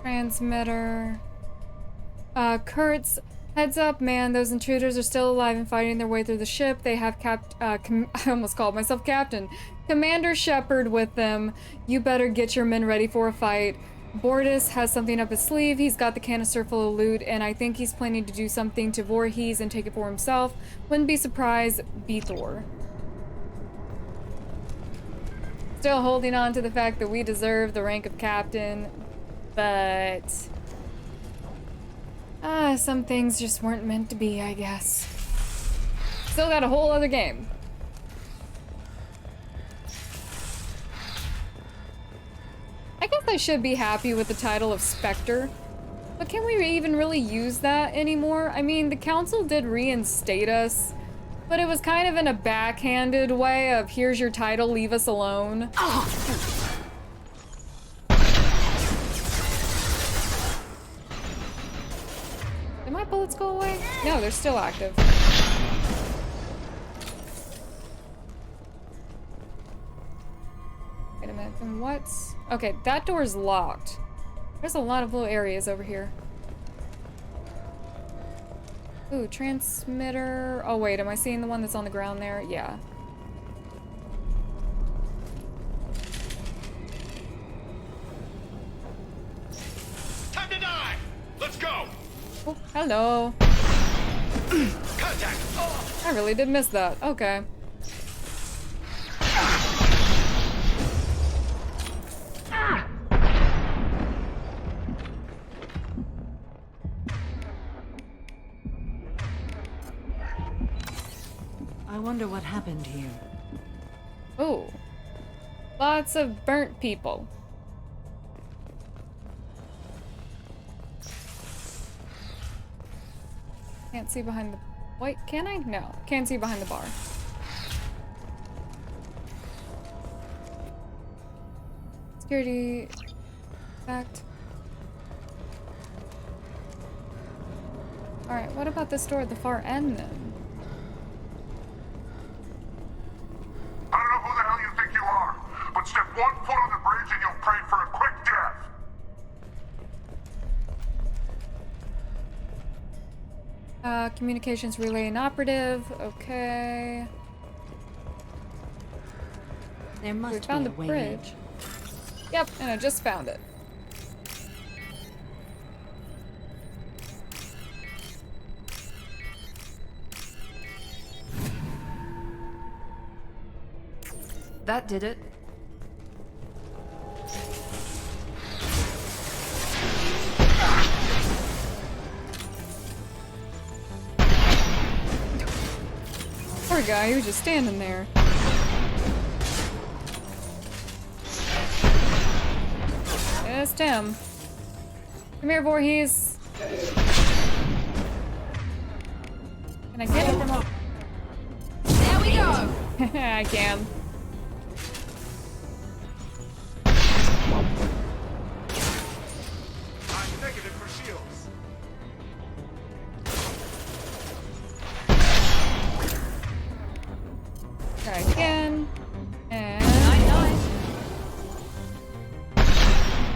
Transmitter. Kurtz, heads up, man. Those intruders are still alive and fighting their way through the ship. They have I almost called myself Captain. Commander Shepard with them. You better get your men ready for a fight. Bordis has something up his sleeve. He's got the canister full of loot, and I think he's planning to do something to Voorhees and take it for himself. Wouldn't be surprised. Thor. Still holding on to the fact that we deserve the rank of captain, but some things just weren't meant to be, I guess. Still got a whole other game. I guess I should be happy with the title of Spectre, but can we even really use that anymore? I mean, the council did reinstate us, but it was kind of in a backhanded way of, here's your title, leave us alone. Did my bullets go away? No, they're still active. Wait a minute, then what's... Okay, that door's locked. There's a lot of little areas over here. Ooh, transmitter. Oh wait, am I seeing the one that's on the ground there? Yeah. Time to die! Let's go! Oh, hello. Contact! I really did miss that. Okay. I wonder what happened here. Oh. Lots of burnt people. Can't see behind the... Wait, can I? No. Can't see behind the bar. Security... Fact. Alright, what about this door at the far end then? I don't know who the hell you think you are, but step 1 foot on the bridge and you'll pray for a quick death. Communications relay inoperative. Okay. There must We found be the a way bridge. Yep, and I just found it. That did it. Poor guy, he was just standing there. It's Tim. Come here, Voorhees. Can I get him? There we go! I can. I'm negative for shields. Try again. And... Nice.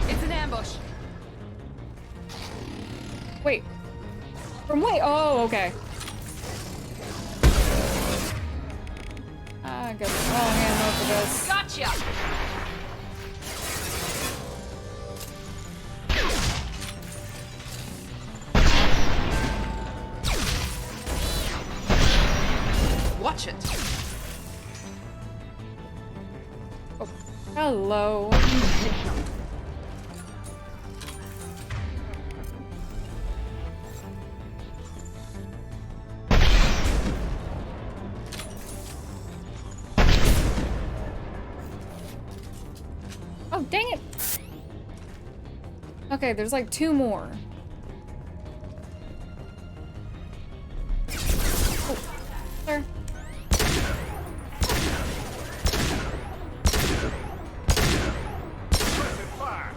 It's an ambush. Wait. From wait. Oh, okay. I got the wrong hand over this. Gotcha! Watch it. Oh, hello. Oh, dang it! Okay, there's like 2 more. Oh, sir. Fire!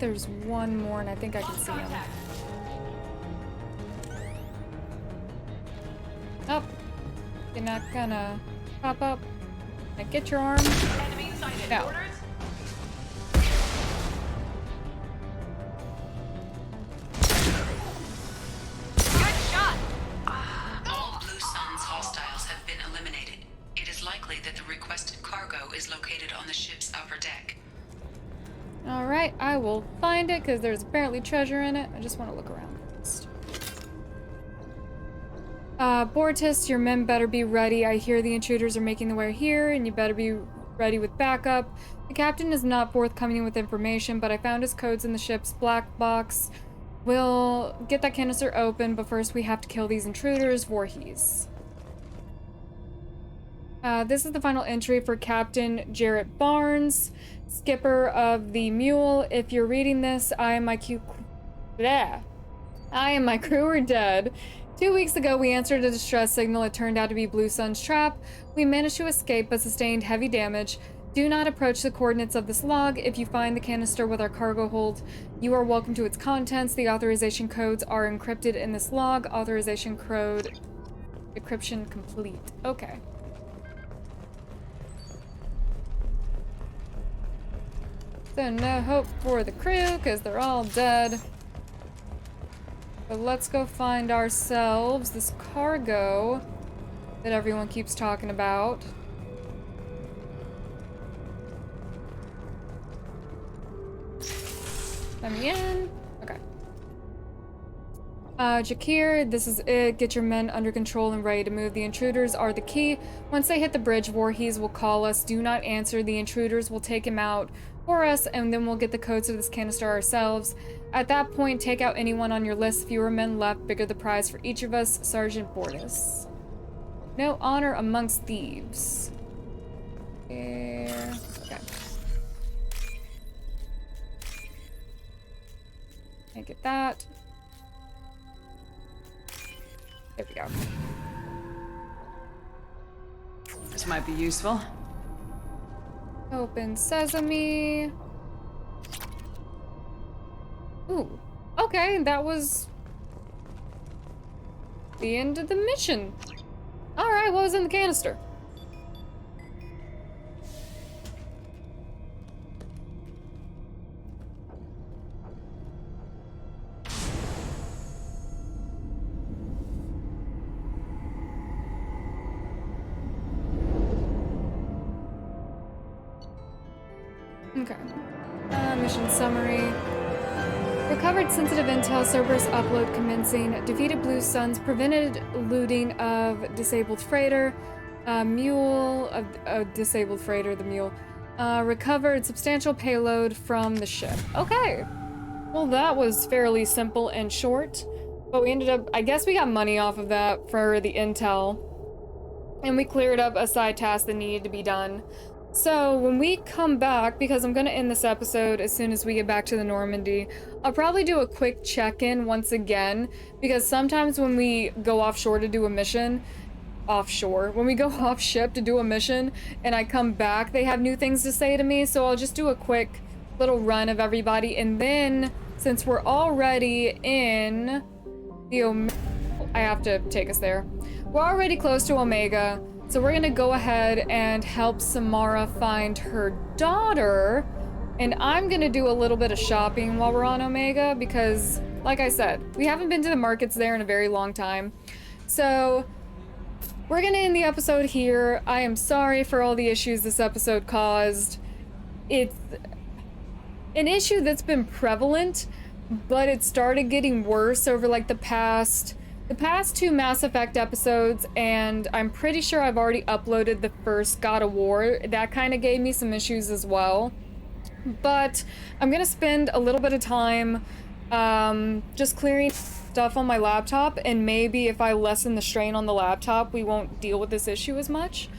there's one more, and I think I can see him. Oh, you're not gonna pop up. Now get your arm. No. All Blue Sun's hostiles have been eliminated. It is likely that the requested cargo is located on the ship's upper deck. Alright, I will find it because there's apparently treasure in it. I just want to look around first. Bortis, your men better be ready. I hear the intruders are making their way here, and you better be ready with backup. The captain is not forthcoming with information, but I found his codes in the ship's black box. We'll get that canister open, but first we have to kill these intruders, Voorhees. This is the final entry for Captain Jarrett Barnes, skipper of the Mule. If you're reading this, I and my crew are dead. 2 weeks ago, we answered a distress signal. It turned out to be Blue Sun's trap. We managed to escape, but sustained heavy damage. Do not approach the coordinates of this log. If you find the canister with our cargo hold, you are welcome to its contents. The authorization codes are encrypted in this log. Authorization code decryption complete. Okay. So no hope for the crew, because they're all dead. But let's go find ourselves this cargo that everyone keeps talking about. Let me in. Okay. Jakir, this is it. Get your men under control and ready to move. The intruders are the key. Once they hit the bridge, Voorhees will call us. Do not answer. The intruders will take him out for us, and then we'll get the codes of this canister ourselves. At that point, take out anyone on your list. Fewer men left, bigger the prize for each of us. Sergeant Bortis. No honor amongst thieves. There. Okay. Can't get that. There we go. This might be useful. Open sesame. Ooh. Okay, that was the end of the mission. Alright, what was in the canister? Okay. Mission summary. Recovered sensitive intel, Cerberus upload commencing. Defeated Blue Suns, prevented looting of disabled freighter. Mule, disabled freighter, the Mule. Recovered substantial payload from the ship. Okay. Well, that was fairly simple and short. But we ended up, I guess we got money off of that for the intel. And we cleared up a side task that needed to be done. So when we come back, because I'm going to end this episode as soon as we get back to the Normandy, I'll probably do a quick check-in once again, because sometimes when we go offshore to do a mission, when we go off ship to do a mission and I come back, they have new things to say to me, so I'll just do a quick little run of everybody, and then since we're already in the I have to take us there. We're already close to Omega. So we're gonna go ahead and help Samara find her daughter, and I'm gonna do a little bit of shopping while we're on Omega because, like I said, we haven't been to the markets there in a very long time. So we're gonna end the episode here. I am sorry for all the issues this episode caused. It's an issue that's been prevalent, but it started getting worse over like the past 2 Mass Effect episodes, and I'm pretty sure I've already uploaded the first God of War. That kind of gave me some issues as well. But I'm gonna spend a little bit of time just clearing stuff on my laptop, and maybe if I lessen the strain on the laptop, we won't deal with this issue as much.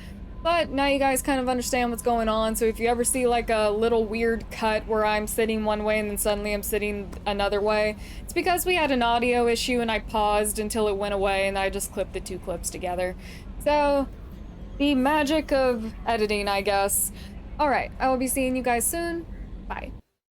But now you guys kind of understand what's going on, so if you ever see like a little weird cut where I'm sitting one way and then suddenly I'm sitting another way, it's because we had an audio issue and I paused until it went away and I just clipped the 2 clips together. So, the magic of editing, I guess. Alright, I will be seeing you guys soon. Bye.